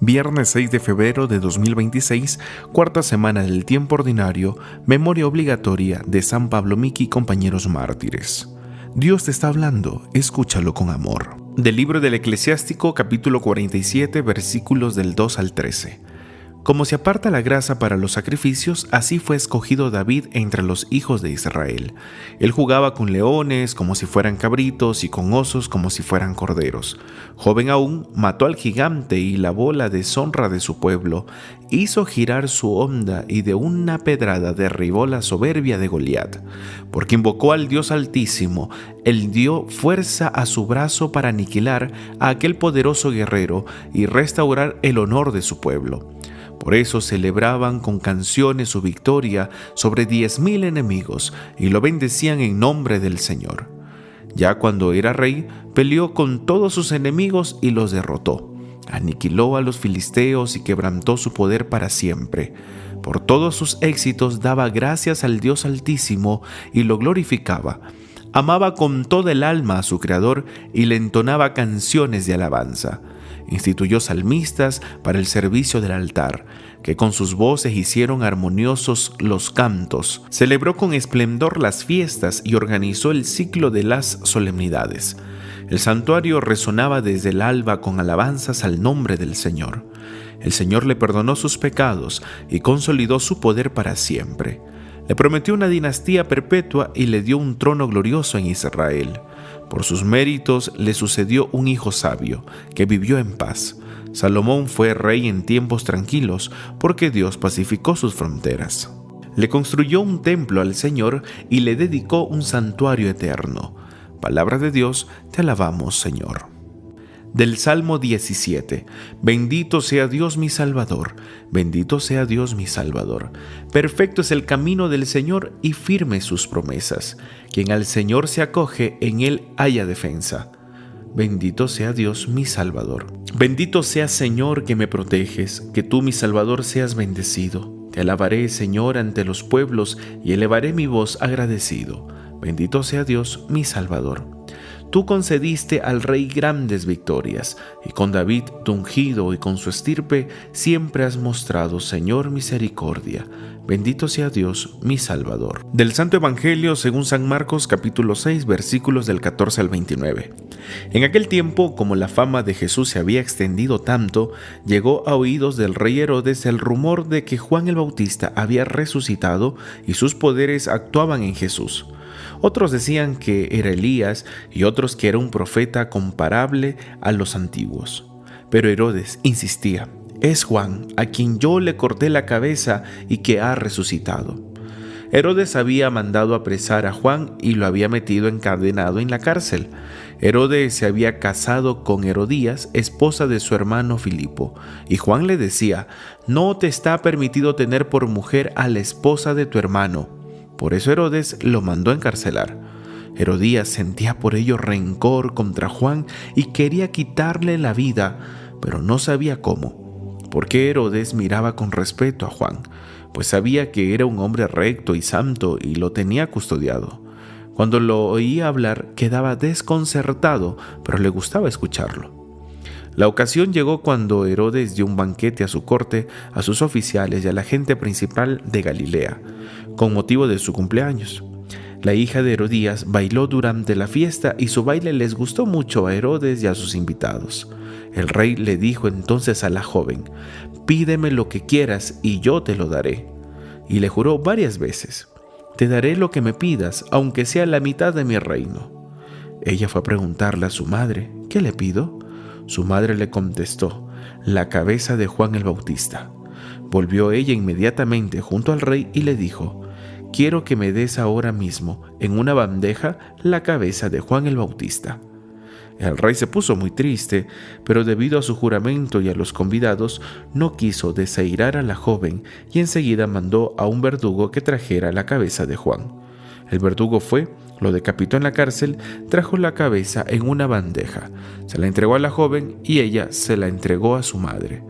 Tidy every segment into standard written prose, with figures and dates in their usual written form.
Viernes 6 de febrero de 2026, cuarta semana del tiempo ordinario, memoria obligatoria de San Pablo Miki y compañeros mártires. Dios te está hablando, escúchalo con amor. Del libro del Eclesiástico, capítulo 47, versículos del 2 al 13. Como se aparta la grasa para los sacrificios, así fue escogido David entre los hijos de Israel. Él jugaba con leones como si fueran cabritos y con osos como si fueran corderos. Joven aún, mató al gigante y lavó la deshonra de su pueblo. Hizo girar su onda y de una pedrada derribó la soberbia de Goliat. Porque invocó al Dios Altísimo, él dio fuerza a su brazo para aniquilar a aquel poderoso guerrero y restaurar el honor de su pueblo. Por eso celebraban con canciones su victoria sobre 10,000 enemigos y lo bendecían en nombre del Señor. Ya cuando era rey, peleó con todos sus enemigos y los derrotó. Aniquiló a los filisteos y quebrantó su poder para siempre. Por todos sus éxitos daba gracias al Dios Altísimo y lo glorificaba. Amaba con toda el alma a su Creador y le entonaba canciones de alabanza. Instituyó salmistas para el servicio del altar, que con sus voces hicieron armoniosos los cantos. Celebró con esplendor las fiestas y organizó el ciclo de las solemnidades. El santuario resonaba desde el alba con alabanzas al nombre del Señor. El Señor le perdonó sus pecados y consolidó su poder para siempre. Le prometió una dinastía perpetua y le dio un trono glorioso en Israel. Por sus méritos le sucedió un hijo sabio, que vivió en paz. Salomón fue rey en tiempos tranquilos, porque Dios pacificó sus fronteras. Le construyó un templo al Señor y le dedicó un santuario eterno. Palabra de Dios, te alabamos, Señor. Del Salmo 17. Bendito sea Dios mi Salvador, bendito sea Dios mi Salvador. Perfecto es el camino del Señor y firmes sus promesas. Quien al Señor se acoge, en él haya defensa. Bendito sea Dios mi Salvador. Bendito seas, Señor, que me proteges, que tú mi Salvador seas bendecido. Te alabaré, Señor, ante los pueblos y elevaré mi voz agradecido. Bendito sea Dios mi Salvador. Tú concediste al rey grandes victorias, y con David tu ungido y con su estirpe siempre has mostrado, Señor, misericordia. Bendito sea Dios, mi Salvador. Del Santo Evangelio según San Marcos, capítulo 6, versículos del 14 al 29. En aquel tiempo, como la fama de Jesús se había extendido tanto, llegó a oídos del rey Herodes el rumor de que Juan el Bautista había resucitado y sus poderes actuaban en Jesús. Otros decían que era Elías y otros que era un profeta comparable a los antiguos. Pero Herodes insistía: es Juan, a quien yo le corté la cabeza y que ha resucitado. Herodes había mandado apresar a Juan y lo había metido encadenado en la cárcel. Herodes se había casado con Herodías, esposa de su hermano Filipo, y Juan le decía: no te está permitido tener por mujer a la esposa de tu hermano. Por eso Herodes lo mandó encarcelar. Herodías sentía por ello rencor contra Juan y quería quitarle la vida, pero no sabía cómo. Porque Herodes miraba con respeto a Juan, pues sabía que era un hombre recto y santo y lo tenía custodiado. Cuando lo oía hablar quedaba desconcertado, pero le gustaba escucharlo. La ocasión llegó cuando Herodes dio un banquete a su corte, a sus oficiales y a la gente principal de Galilea, con motivo de su cumpleaños. La hija de Herodías bailó durante la fiesta y su baile les gustó mucho a Herodes y a sus invitados. El rey le dijo entonces a la joven: pídeme lo que quieras y yo te lo daré. Y le juró varias veces: te daré lo que me pidas, aunque sea la mitad de mi reino. Ella fue a preguntarle a su madre: ¿qué le pido? Su madre le contestó: la cabeza de Juan el Bautista. Volvió ella inmediatamente junto al rey y le dijo: quiero que me des ahora mismo en una bandeja la cabeza de Juan el Bautista. El rey se puso muy triste, pero debido a su juramento y a los convidados, no quiso desairar a la joven y enseguida mandó a un verdugo que trajera la cabeza de Juan. El verdugo fue, lo decapitó en la cárcel, trajo la cabeza en una bandeja, se la entregó a la joven y ella se la entregó a su madre.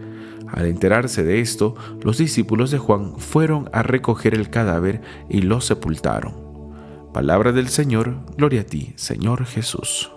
Al enterarse de esto, los discípulos de Juan fueron a recoger el cadáver y lo sepultaron. Palabra del Señor, gloria a ti, Señor Jesús.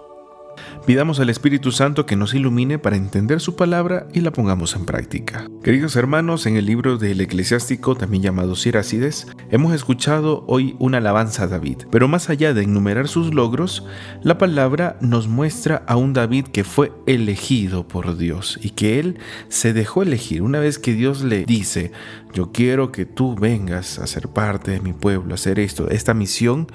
Pidamos al Espíritu Santo que nos ilumine para entender su palabra y la pongamos en práctica. Queridos hermanos, en el libro del Eclesiástico, también llamado Sirácides, hemos escuchado hoy una alabanza a David. Pero más allá de enumerar sus logros, la palabra nos muestra a un David que fue elegido por Dios y que él se dejó elegir. Una vez que Dios le dice, yo quiero que tú vengas a ser parte de mi pueblo, a hacer esta misión,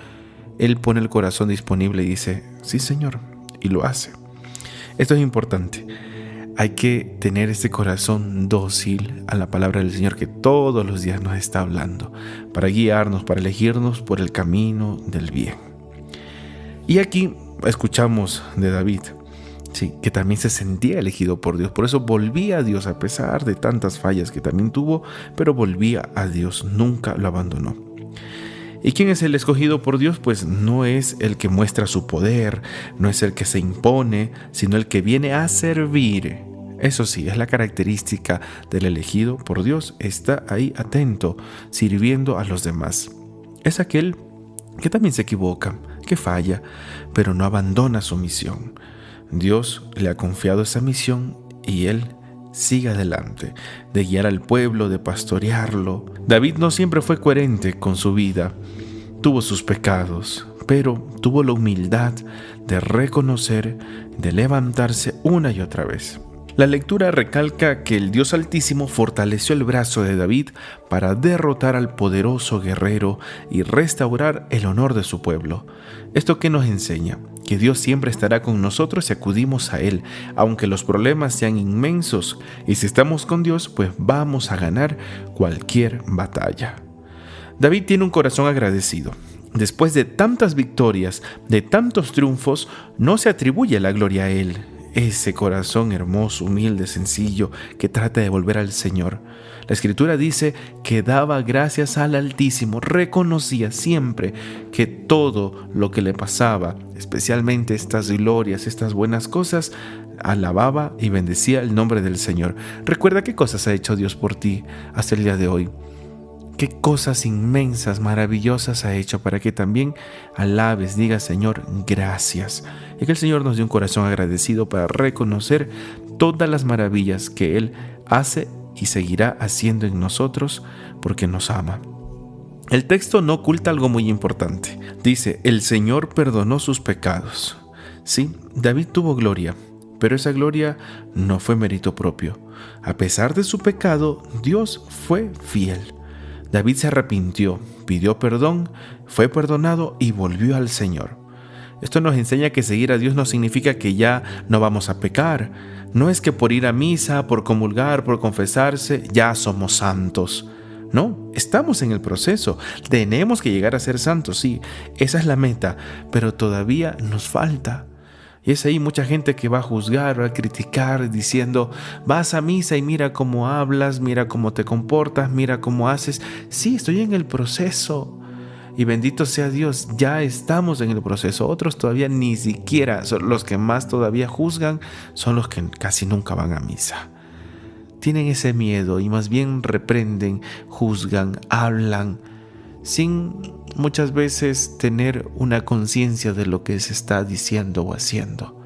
él pone el corazón disponible y dice, sí, Señor. Y lo hace. Esto es importante. Hay que tener este corazón dócil a la palabra del Señor que todos los días nos está hablando, para guiarnos, para elegirnos por el camino del bien. Y aquí escuchamos de David, sí, que también se sentía elegido por Dios. Por eso volvía a Dios a pesar de tantas fallas que también tuvo, pero volvía a Dios, nunca lo abandonó. ¿Y quién es el escogido por Dios? Pues no es el que muestra su poder, no es el que se impone, sino el que viene a servir. Eso sí, es la característica del elegido por Dios. Está ahí atento, sirviendo a los demás. Es aquel que también se equivoca, que falla, pero no abandona su misión. Dios le ha confiado esa misión y él sigue adelante, de guiar al pueblo, de pastorearlo. David no siempre fue coherente con su vida, tuvo sus pecados, pero tuvo la humildad de reconocer, de levantarse una y otra vez. La lectura recalca que el Dios Altísimo fortaleció el brazo de David para derrotar al poderoso guerrero y restaurar el honor de su pueblo. ¿Esto qué nos enseña? Que Dios siempre estará con nosotros si acudimos a Él, aunque los problemas sean inmensos, y si estamos con Dios, pues vamos a ganar cualquier batalla. David tiene un corazón agradecido. Después de tantas victorias, de tantos triunfos, no se atribuye la gloria a Él. Ese corazón hermoso, humilde, sencillo, que trata de volver al Señor. La Escritura dice que daba gracias al Altísimo, reconocía siempre que todo lo que le pasaba, especialmente estas glorias, estas buenas cosas, alababa y bendecía el nombre del Señor. Recuerda qué cosas ha hecho Dios por ti hasta el día de hoy. Qué cosas inmensas, maravillosas ha hecho para que también alabes, digas, Señor, gracias. Y que el Señor nos dé un corazón agradecido para reconocer todas las maravillas que Él hace y seguirá haciendo en nosotros porque nos ama. El texto no oculta algo muy importante. Dice, el Señor perdonó sus pecados. Sí, David tuvo gloria, pero esa gloria no fue mérito propio. A pesar de su pecado, Dios fue fiel. David se arrepintió, pidió perdón, fue perdonado y volvió al Señor. Esto nos enseña que seguir a Dios no significa que ya no vamos a pecar. No es que por ir a misa, por comulgar, por confesarse, ya somos santos. No, estamos en el proceso. Tenemos que llegar a ser santos, sí, esa es la meta, pero todavía nos falta. Y es ahí mucha gente que va a juzgar, va a criticar, diciendo, vas a misa y mira cómo hablas, mira cómo te comportas, mira cómo haces. Sí, estoy en el proceso. Y bendito sea Dios, ya estamos en el proceso. Otros todavía ni siquiera, son los que más todavía juzgan, son los que casi nunca van a misa. Tienen ese miedo y más bien reprenden, juzgan, hablan, sin muchas veces tener una conciencia de lo que se está diciendo o haciendo.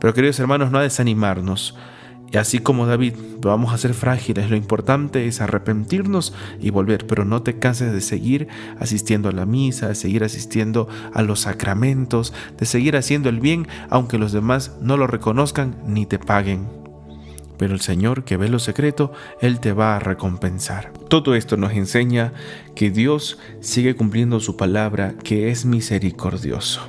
Pero queridos hermanos, no a desanimarnos. Y así como David, vamos a ser frágiles. Lo importante es arrepentirnos y volver. Pero no te canses de seguir asistiendo a la misa, de seguir asistiendo a los sacramentos, de seguir haciendo el bien, aunque los demás no lo reconozcan ni te paguen. Pero el Señor, que ve lo secreto, Él te va a recompensar. Todo esto nos enseña que Dios sigue cumpliendo su palabra, que es misericordioso.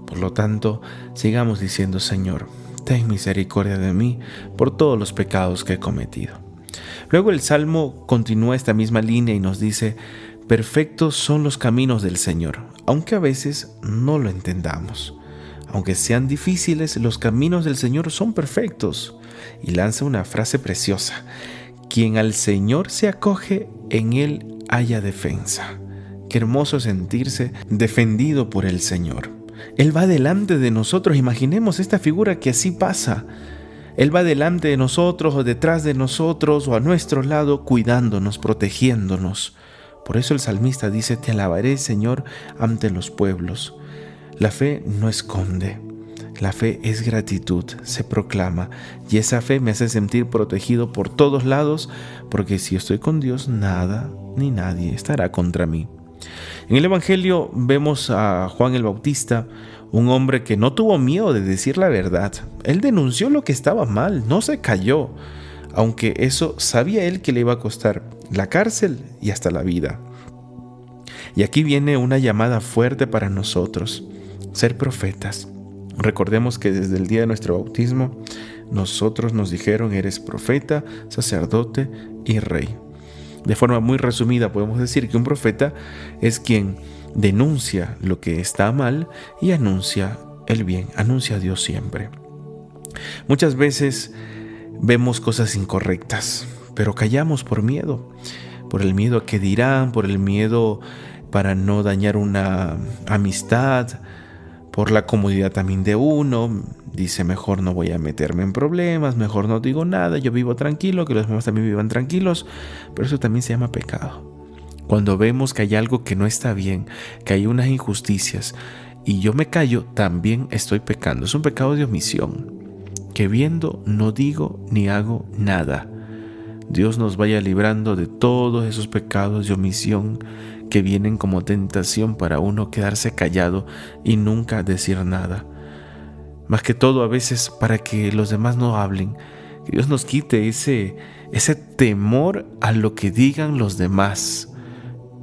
Por lo tanto, sigamos diciendo, Señor, ten misericordia de mí por todos los pecados que he cometido. Luego el Salmo continúa esta misma línea y nos dice, perfectos son los caminos del Señor, aunque a veces no lo entendamos. Aunque sean difíciles, los caminos del Señor son perfectos. Y lanza una frase preciosa. Quien al Señor se acoge, en Él haya defensa. Qué hermoso sentirse defendido por el Señor. Él va delante de nosotros. Imaginemos esta figura que así pasa. Él va delante de nosotros o detrás de nosotros o a nuestro lado, cuidándonos, protegiéndonos. Por eso el salmista dice, te alabaré, Señor, ante los pueblos. La fe no esconde. La fe es gratitud, se proclama, y esa fe me hace sentir protegido por todos lados, porque si estoy con Dios, nada ni nadie estará contra mí. En el Evangelio vemos a Juan el Bautista, un hombre que no tuvo miedo de decir la verdad. Él denunció lo que estaba mal, no se cayó, aunque eso sabía él que le iba a costar la cárcel y hasta la vida. Y aquí viene una llamada fuerte para nosotros, ser profetas. Recordemos que desde el día de nuestro bautismo, nosotros nos dijeron: eres profeta, sacerdote y rey. De forma muy resumida podemos decir que un profeta es quien denuncia lo que está mal y anuncia el bien, anuncia a Dios siempre. Muchas veces vemos cosas incorrectas, pero callamos por miedo, por el miedo a que dirán, por el miedo para no dañar una amistad, por la comodidad también de uno. Dice: mejor no voy a meterme en problemas, mejor no digo nada, yo vivo tranquilo, que los demás también vivan tranquilos. Pero eso también se llama pecado. Cuando vemos que hay algo que no está bien, que hay unas injusticias, y yo me callo, también estoy pecando. Es un pecado de omisión, que viendo no digo ni hago nada. Dios nos vaya librando de todos esos pecados de omisión que vienen como tentación para uno quedarse callado y nunca decir nada. Más que todo a veces para que los demás no hablen. Que Dios nos quite ese temor a lo que digan los demás,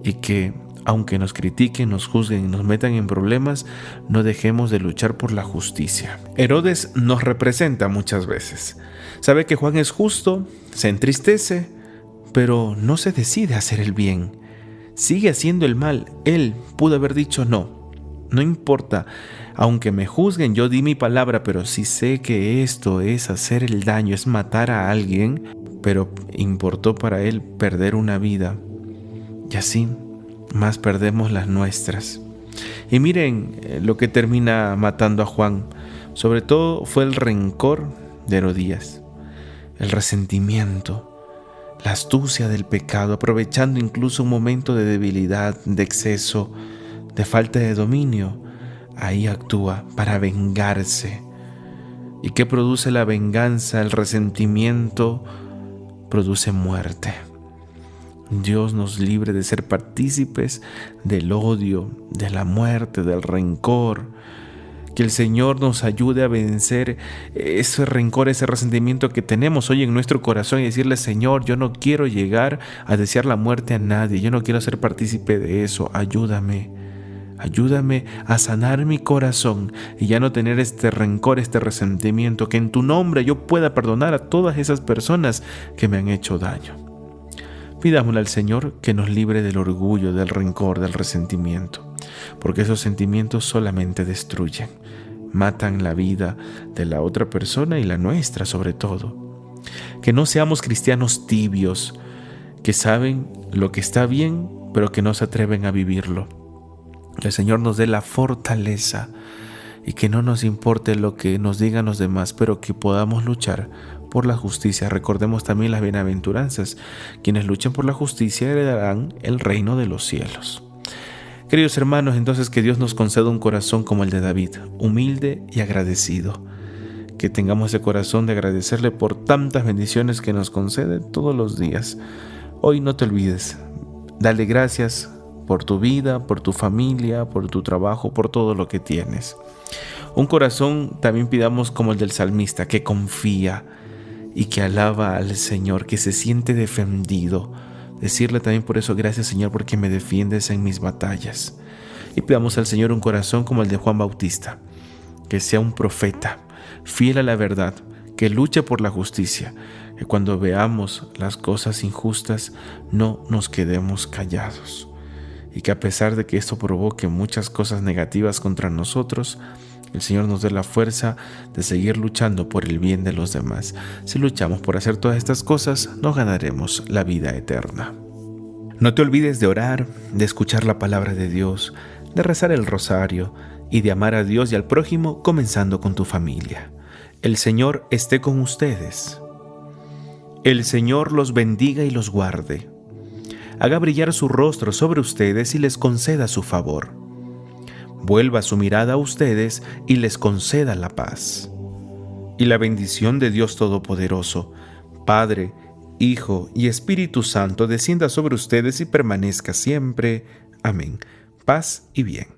y que aunque nos critiquen, nos juzguen y nos metan en problemas, no dejemos de luchar por la justicia. Herodes nos representa muchas veces. Sabe que Juan es justo, se entristece, pero no se decide a hacer el bien. Sigue haciendo el mal. Él pudo haber dicho: no importa, aunque me juzguen, yo di mi palabra, pero si sé que esto es hacer el daño, es matar a alguien, pero importó para él perder una vida, y así más perdemos las nuestras. Y miren lo que termina matando a Juan. Sobre todo fue el rencor de Herodías, el resentimiento, la astucia del pecado, aprovechando incluso un momento de debilidad, de exceso, de falta de dominio. Ahí actúa para vengarse. ¿Y qué produce la venganza? El resentimiento produce muerte. Dios nos libre de ser partícipes del odio, de la muerte, del rencor. Que el Señor nos ayude a vencer ese rencor, ese resentimiento que tenemos hoy en nuestro corazón, y decirle: Señor, yo no quiero llegar a desear la muerte a nadie, yo no quiero ser partícipe de eso, ayúdame a sanar mi corazón y ya no tener este rencor, este resentimiento, que en tu nombre yo pueda perdonar a todas esas personas que me han hecho daño. Pidámosle al Señor que nos libre del orgullo, del rencor, del resentimiento, porque esos sentimientos solamente destruyen, matan la vida de la otra persona y la nuestra sobre todo. Que no seamos cristianos tibios, que saben lo que está bien, pero que no se atreven a vivirlo. Que el Señor nos dé la fortaleza y que no nos importe lo que nos digan los demás, pero que podamos luchar por la justicia. Recordemos también las bienaventuranzas: quienes luchen por la justicia heredarán el reino de los cielos. Queridos hermanos, entonces que Dios nos conceda un corazón como el de David, humilde y agradecido. Que tengamos ese corazón de agradecerle por tantas bendiciones que nos concede todos los días. Hoy no te olvides, dale gracias por tu vida, por tu familia, por tu trabajo, por todo lo que tienes. Un corazón también pidamos como el del salmista, que confía y que alaba al Señor, que se siente defendido. Decirle también por eso: gracias, Señor, porque me defiendes en mis batallas. Y pidamos al Señor un corazón como el de Juan Bautista, que sea un profeta, fiel a la verdad, que luche por la justicia, que cuando veamos las cosas injustas no nos quedemos callados. Y que a pesar de que esto provoque muchas cosas negativas contra nosotros, el Señor nos dé la fuerza de seguir luchando por el bien de los demás. Si luchamos por hacer todas estas cosas, nos ganaremos la vida eterna. No te olvides de orar, de escuchar la palabra de Dios, de rezar el rosario y de amar a Dios y al prójimo, comenzando con tu familia. El Señor esté con ustedes. El Señor los bendiga y los guarde. Haga brillar su rostro sobre ustedes y les conceda su favor. vuelva su mirada a ustedes y les conceda la paz. Y la bendición de Dios Todopoderoso, Padre, Hijo y Espíritu Santo descienda sobre ustedes y permanezca siempre. Amén. Paz y bien.